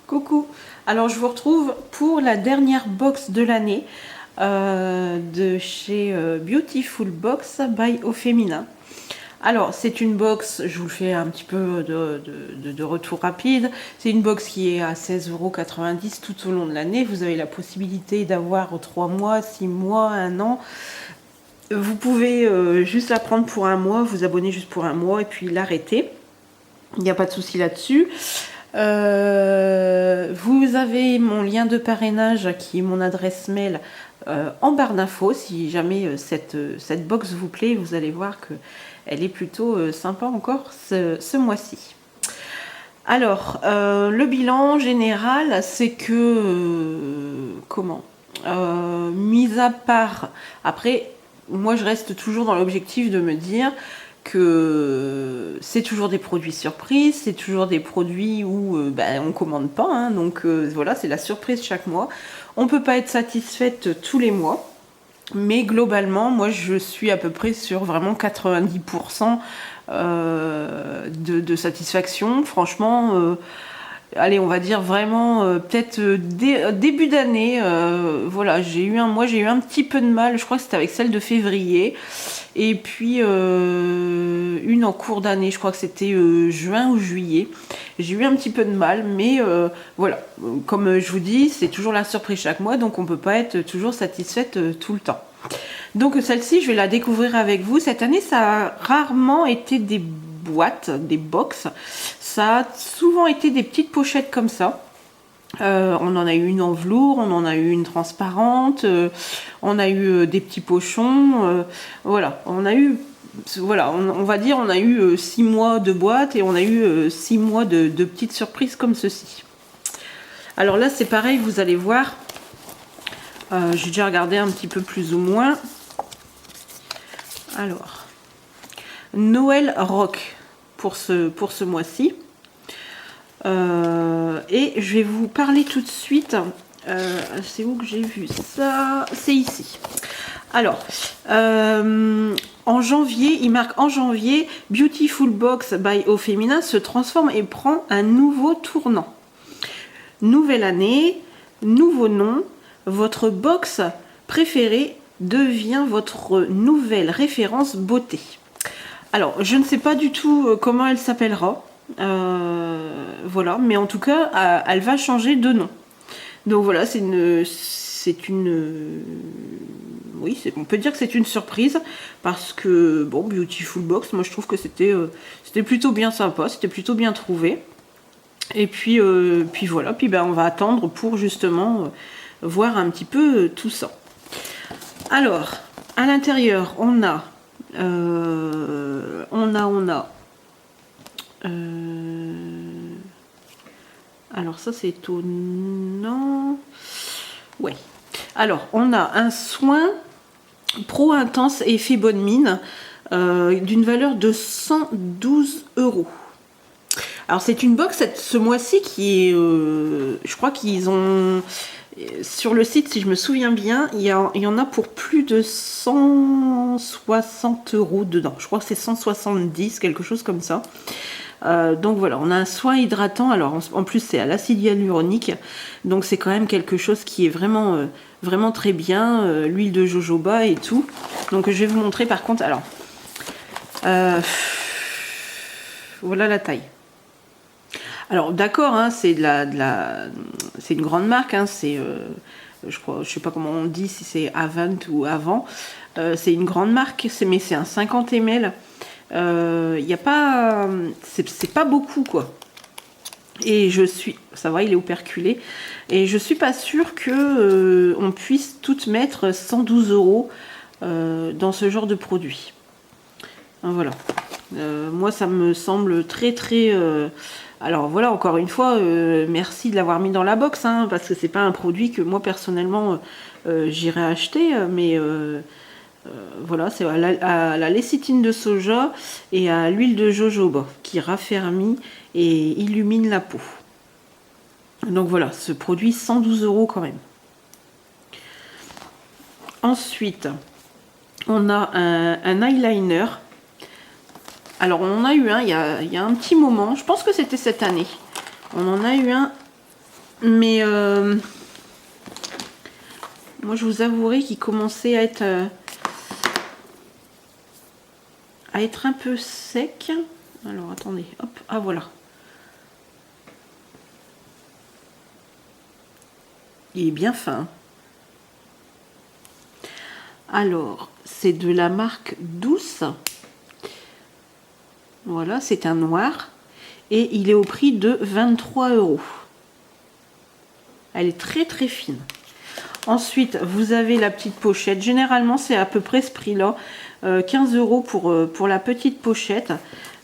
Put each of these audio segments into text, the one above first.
Coucou, alors je vous retrouve pour la dernière box de l'année de chez Beautiful Box by Au Féminin. Alors c'est une box, je vous le fais un petit peu de retour rapide, c'est une box qui est à 16,90 € tout au long de l'année. Vous avez la possibilité d'avoir 3 mois, 6 mois, 1 an. Vous pouvez juste la prendre pour un mois, vous abonner juste pour un mois et puis l'arrêter. Il n'y a pas de souci là-dessus. Vous avez mon lien de parrainage qui est mon adresse mail en barre d'infos. Si jamais cette box vous plaît, vous allez voir que elle est plutôt sympa encore ce mois-ci. Alors, le bilan général, c'est que mis à part, après, moi je reste toujours dans l'objectif de me dire que c'est toujours des produits surprises, c'est toujours des produits où on commande pas, hein, donc voilà, c'est la surprise chaque mois. On peut pas être satisfaite tous les mois, mais globalement, moi je suis à peu près sur vraiment 90% de satisfaction. Franchement, allez, on va dire vraiment peut-être début d'année, voilà, j'ai eu un petit peu de mal, je crois que c'était avec celle de février, et puis une en cours d'année, je crois que c'était juin ou juillet. J'ai eu un petit peu de mal, mais voilà, comme je vous dis, c'est toujours la surprise chaque mois, donc on peut pas être toujours satisfaite tout le temps. Donc celle-ci, je vais la découvrir avec vous. Cette année, ça a rarement été des boîtes, des box. Ça a souvent été des petites pochettes comme ça. On en a eu une en velours, on en a eu une transparente, on a eu des petits pochons. Voilà, on a eu, voilà, on va dire, on a eu 6 mois de boîte et on a eu 6 mois de petites surprises comme ceci. Alors là, c'est pareil, vous allez voir. J'ai déjà regardé un petit peu plus ou moins. Alors, Noël Rock pour ce mois-ci. Et je vais vous parler tout de suite. C'est où que j'ai vu ça? C'est ici. Alors, en janvier, il marque en janvier, Beautiful Box by Au Féminin se transforme et prend un nouveau tournant. Nouvelle année, nouveau nom, votre box préférée devient votre nouvelle référence beauté. Alors, je ne sais pas du tout comment elle s'appellera. Voilà, mais en tout cas, elle va changer de nom. Donc voilà, oui, on peut dire que c'est une surprise parce que bon, Beautiful Box, moi je trouve que c'était plutôt bien sympa, c'était plutôt bien trouvé. Et puis voilà, puis on va attendre pour justement voir un petit peu tout ça. Alors, à l'intérieur, on a alors ça c'est étonnant. Ouais. Alors on a un soin pro intense et effet bonne mine d'une valeur de 112 €. Alors c'est une box ce mois-ci qui est, je crois qu'ils ont sur le site, si je me souviens bien, il y en a pour plus de 160 € dedans. Je crois que c'est 170, quelque chose comme ça. Donc voilà, on a un soin hydratant. Alors en plus c'est à l'acide hyaluronique, donc c'est quand même quelque chose qui est vraiment vraiment très bien. L'huile de jojoba et tout. Donc je vais vous montrer par contre. Alors voilà la taille. Alors d'accord, hein, c'est c'est une grande marque, hein, c'est je sais pas comment on dit, si c'est Avant ou Avant. C'est une grande marque, mais c'est un 50 ml. Y a pas, c'est pas beaucoup quoi. Et ça va, il est operculé. Et je suis pas sûre que on puisse toutes mettre 112 € dans ce genre de produit. Voilà. Moi, ça me semble très très. Alors voilà, encore une fois, merci de l'avoir mis dans la box, hein, parce que c'est pas un produit que moi personnellement j'irais acheter, mais voilà, c'est à la lécithine de soja et à l'huile de jojoba qui raffermit et illumine la peau. Donc voilà, ce produit 112 € quand même. Ensuite, on a un eyeliner. Alors on en a eu un il y a un petit moment, je pense que c'était cette année. On en a eu un Mais moi, je vous avouerai qu'il commençait à être un peu sec. Alors, attendez. Hop. Ah, voilà. Il est bien fin. Alors, c'est de la marque Douce. Voilà, c'est un noir. Et il est au prix de 23 €. Elle est très très fine. Ensuite, vous avez la petite pochette. Généralement, c'est à peu près ce prix-là. 15 € pour la petite pochette.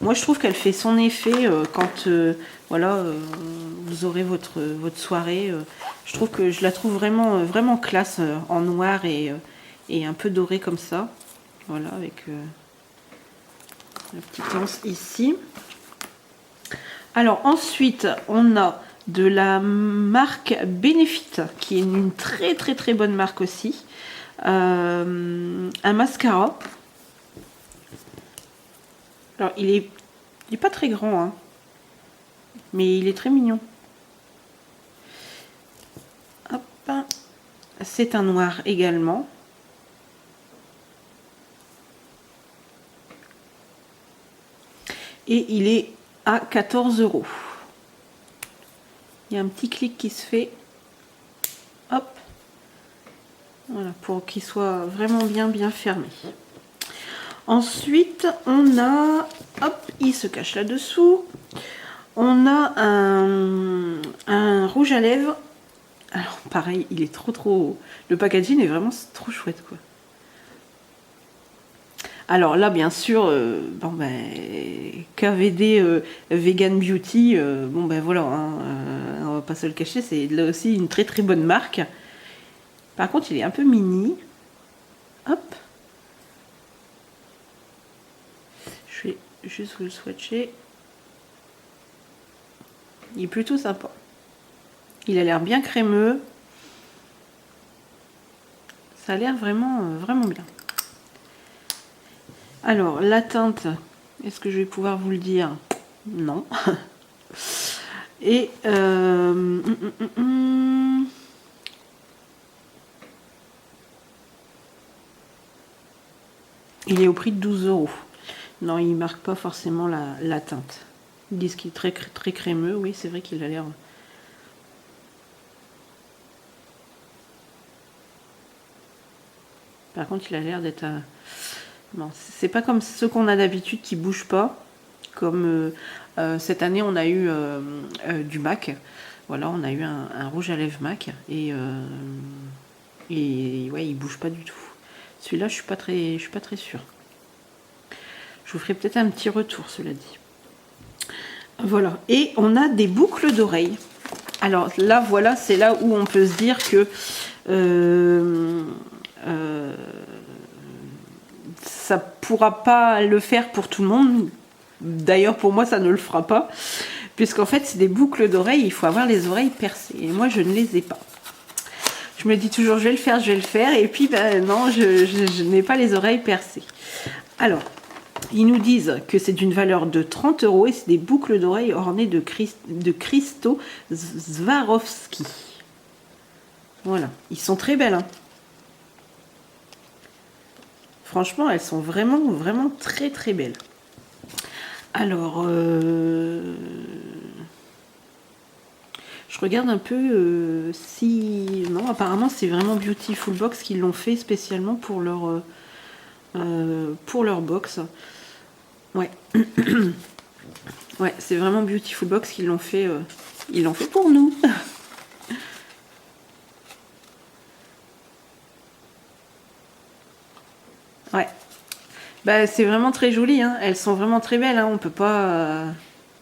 Moi, je trouve qu'elle fait son effet quand voilà, vous aurez votre soirée. Je trouve que je la trouve vraiment, vraiment classe en noir et un peu doré comme ça. Voilà, avec la petite anse ici. Alors ensuite, on a de la marque Benefit, qui est une très très très bonne marque aussi. Un mascara. Alors il est pas très grand, hein, mais il est très mignon. Hop. C'est un noir également. Et il est à 14 €. Il y a un petit clic qui se fait. Hop. Voilà, pour qu'il soit vraiment bien fermé. Ensuite, on a... Hop, il se cache là-dessous. On a un rouge à lèvres. Alors, pareil, il est trop... Le packaging est vraiment trop chouette, quoi. Alors là, bien sûr, bon ben, KVD Vegan Beauty, bon ben voilà, hein, on va pas se le cacher, c'est là aussi une très très bonne marque. Par contre, il est un peu mini. Hop. Je vais juste vous le swatcher. Il est plutôt sympa. Il a l'air bien crémeux. Ça a l'air vraiment, vraiment bien. Alors, la teinte, est-ce que je vais pouvoir vous le dire? Non. Et il est au prix de 12 €. Non, il ne marque pas forcément la teinte. Ils disent qu'il est très, très crémeux. Oui, c'est vrai qu'il a l'air... Par contre, il a l'air d'être... Non, c'est pas comme ceux qu'on a d'habitude qui bougent pas. Comme cette année, on a eu du MAC. Voilà, on a eu un rouge à lèvres MAC. Et ouais, il bouge pas du tout. Celui-là, je suis pas très sûre. Je vous ferai peut-être un petit retour, cela dit. Voilà. Et on a des boucles d'oreilles. Alors là, voilà, c'est là où on peut se dire que ça pourra pas le faire pour tout le monde. D'ailleurs, pour moi, ça ne le fera pas. Puisqu'en fait, c'est des boucles d'oreilles. Il faut avoir les oreilles percées. Et moi, je ne les ai pas. Je me dis toujours, je vais le faire. Et puis, ben non, je n'ai pas les oreilles percées. Alors, ils nous disent que c'est d'une valeur de 30 € et c'est des boucles d'oreilles ornées de cristaux Swarovski. Voilà, ils sont très belles, hein. Franchement, elles sont vraiment, vraiment très, très belles. Alors, je regarde un peu si... Non, apparemment, c'est vraiment Beautiful Box qui l'ont fait spécialement pour leur box. Ouais. Ouais, c'est vraiment Beautiful Box qui l'ont fait. Ils l'ont fait pour nous. Ouais. Bah, c'est vraiment très joli, hein. Elles sont vraiment très belles, hein. On peut pas...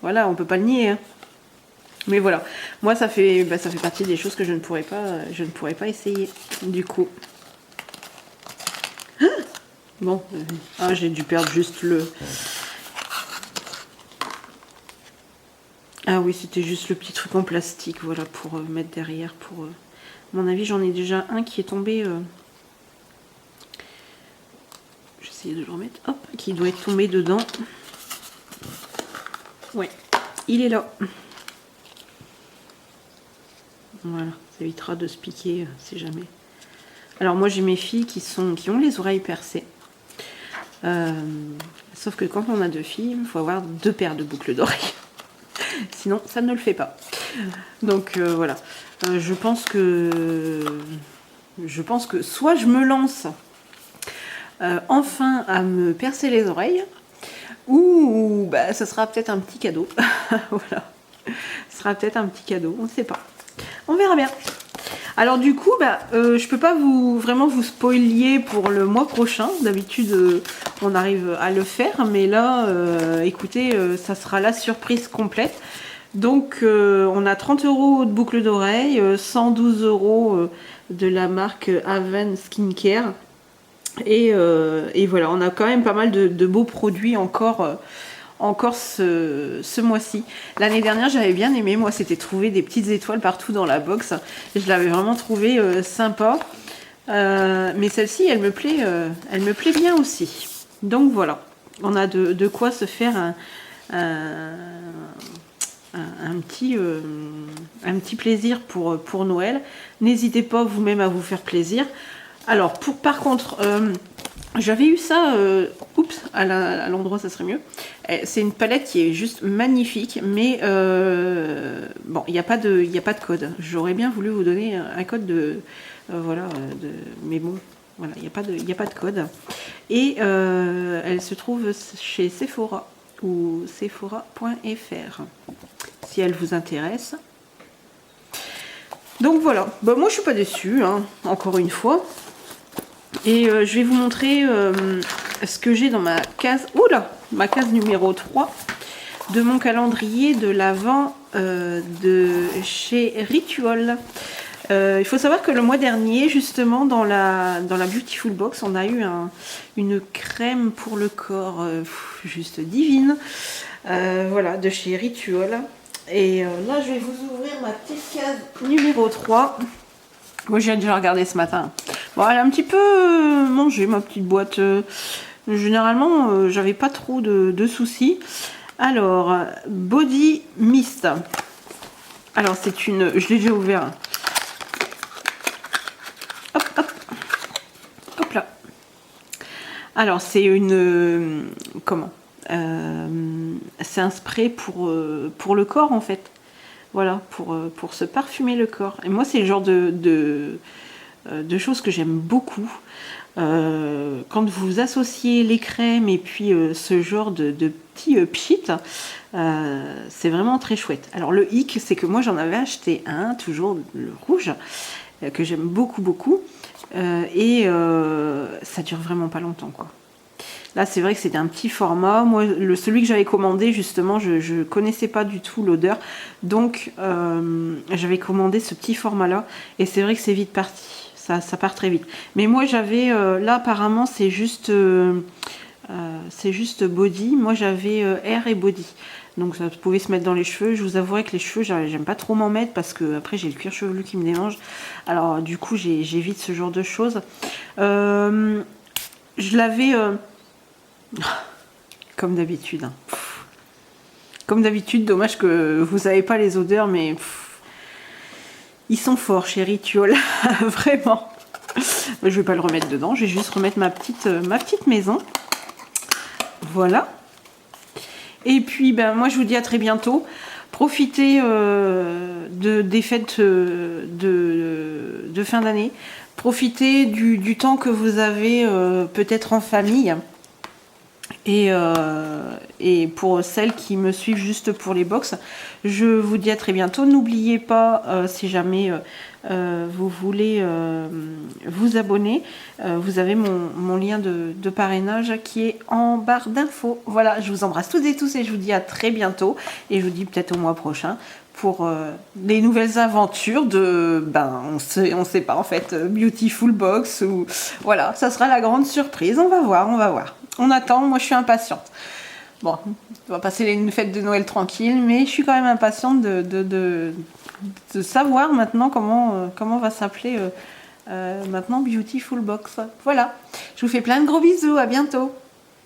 voilà, on peut pas le nier, hein. Mais voilà, moi ça fait partie des choses que je ne pourrais pas essayer, du coup. Bon, j'ai dû perdre juste le... Ah oui, c'était juste le petit truc en plastique, voilà, pour mettre derrière. Pour, à mon avis, j'en ai déjà un qui est tombé... J'essaie de le remettre, hop, qui doit être tombé dedans. Ouais, il est là. Voilà, ça évitera de se piquer si jamais. Alors moi j'ai mes filles qui ont les oreilles percées. Sauf que quand on a 2 filles, il faut avoir 2 paires de boucles d'oreilles. Sinon ça ne le fait pas. Donc voilà. Je pense que soit je me lance enfin à me percer les oreilles, ou bah, ça sera peut-être un petit cadeau. Voilà. Ce sera peut-être un petit cadeau, on ne sait pas. On verra bien. Alors du coup, je peux pas vraiment vous spoiler pour le mois prochain. D'habitude, on arrive à le faire, mais là, écoutez, ça sera la surprise complète. Donc, on a 30 € de boucle d'oreille, 112 € de la marque Haven Skincare. Et voilà, on a quand même pas mal de beaux produits encore ce mois-ci. L'année dernière, j'avais bien aimé. Moi, c'était trouver des petites étoiles partout dans la box. Je l'avais vraiment trouvé sympa. Mais celle-ci, elle me plaît bien aussi. Donc voilà, on a de quoi se faire un petit plaisir pour Noël. N'hésitez pas vous-même à vous faire plaisir. Alors, par contre, j'avais eu ça, à l'endroit ça serait mieux. C'est une palette qui est juste magnifique, mais bon, il n'y a pas de code. J'aurais bien voulu vous donner un code mais bon, voilà, il n'y a pas de code. Et elle se trouve chez Sephora ou sephora.fr si elle vous intéresse. Donc voilà, moi je suis pas déçue, hein, encore une fois. Et je vais vous montrer ce que j'ai dans ma case, ma case numéro 3 de mon calendrier de l'Avent de chez Ritual. Il faut savoir que le mois dernier, justement, dans la Beautiful Box, on a eu une crème pour le corps juste divine, voilà, de chez Ritual. Et là, je vais vous ouvrir ma petite case numéro 3. Moi, j'ai déjà regardé ce matin. Bon, elle a un petit peu mangé, ma petite boîte. Généralement, j'avais pas trop de soucis. Alors, Body Mist. Alors, c'est une... Je l'ai déjà ouvert. Hop, hop. Hop là. Alors, c'est une... comment c'est un spray pour le corps, en fait. Voilà, pour se parfumer le corps. Et moi, c'est le genre de choses que j'aime beaucoup. Quand vous associez les crèmes et puis ce genre de petits pchit, c'est vraiment très chouette. Alors le hic, c'est que moi j'en avais acheté un, toujours le rouge, que j'aime beaucoup, et ça dure vraiment pas longtemps, quoi. Là, c'est vrai que c'était un petit format. Moi, celui que j'avais commandé, justement, je ne connaissais pas du tout l'odeur. Donc, j'avais commandé ce petit format-là. Et c'est vrai que c'est vite parti. Ça part très vite. Mais moi, j'avais... là, apparemment, c'est juste body. Moi, j'avais hair et body. Donc, ça pouvait se mettre dans les cheveux. Je vous avouerai que les cheveux, j'aime pas trop m'en mettre parce que après j'ai le cuir chevelu qui me démange. Alors, du coup, j'évite ce genre de choses. Je l'avais... comme d'habitude. Hein. Comme d'habitude, dommage que vous n'avez pas les odeurs, mais ils sont forts chez Ritual, vraiment. Je vais pas le remettre dedans, je vais juste remettre ma petite maison. Voilà. Et puis, moi, je vous dis à très bientôt. Profitez des fêtes de fin d'année. Profitez du temps que vous avez peut-être en famille. Et pour celles qui me suivent juste pour les box, je vous dis à très bientôt. N'oubliez pas, si jamais vous voulez vous abonner, vous avez mon lien de parrainage qui est en barre d'infos. Voilà, je vous embrasse toutes et tous et je vous dis à très bientôt. Et je vous dis peut-être au mois prochain pour les nouvelles aventures de, on sait pas en fait, Beautiful Box ou voilà, ça sera la grande surprise. On va voir. On attend, moi je suis impatiente. Bon, on va passer les fêtes de Noël tranquille, mais je suis quand même impatiente de savoir maintenant comment va s'appeler maintenant Beautiful Box. Voilà, je vous fais plein de gros bisous, à bientôt.